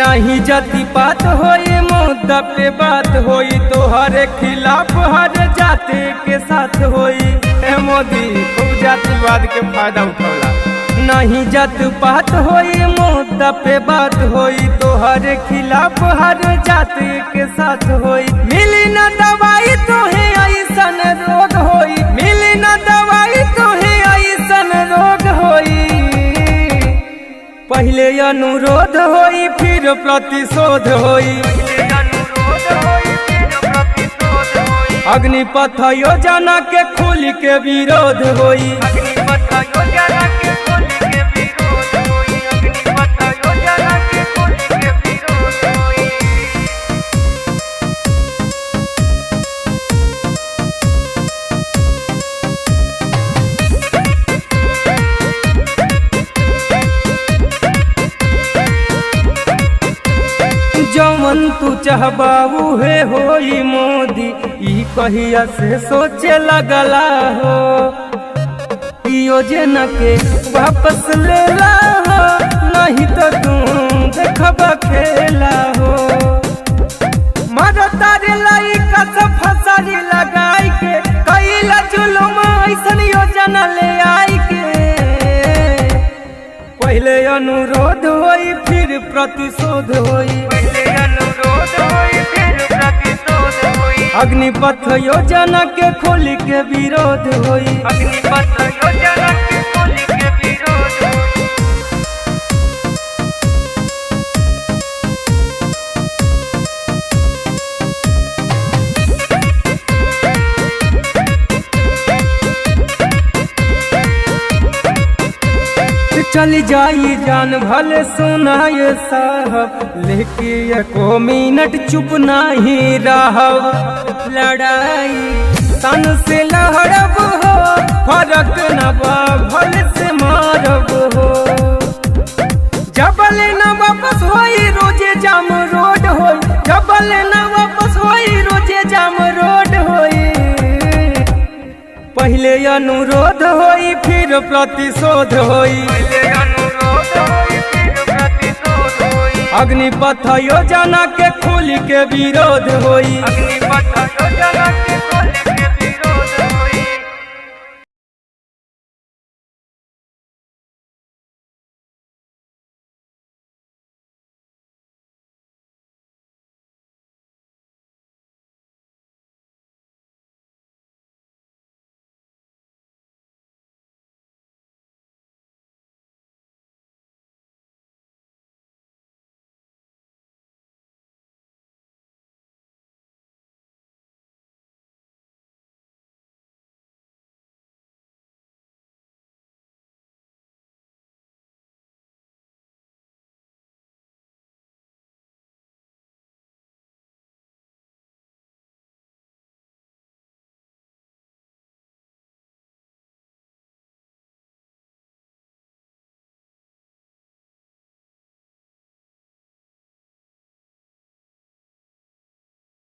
नहीं जाति पात होई मुद्दा पे बात होई तोहरे खिलाफ हर जाति के साथ होई। मोदी खूब जातिवाद के फायदा उठौला। नहीं जात पात होई मुद्दा पे बात होई तोहरे खिलाफ हर जाति के साथ होई। मिली न दवाई तोहे ऐसन रोग होई, मिली न दवाई तोहे ऐसन रोग होई। पहले अनुरोध होई फिर प्रतिशोध होई। अग्निपथ योजना के खोल के विरोध होई। जवन तू चाहबाऊ है होई मोदी ई कहिया से सोचे लगला हो। योजना के वापस लेला हो नहीं तो तू देखबा खेला हो। मरतारे लाई कस फसारी लगाई के कैला जुलुम ऐसन योजना ले आई के। पहले अनुरोध होई फिर प्रतिशोध होई। अग्निपथ योजना के खोल के विरोध होई। अग्निपथ योजना के खोल के विरोध होई। चली जाई जान भले सुनाए साहब लेके एको मिनट चुप नहीं रहब। लड़ाई तन से लहरब हो फरक न भल से मारब हो। जबल न वापस होई रोजे जाम रोड होई, जबल न वापस होई रोजे जाम रोड होई। पहले अनुरोध होई फिर प्रतिशोध होई। अग्निपथ योजना के खोल के विरोध होई। अग्निपथ योजना के खोल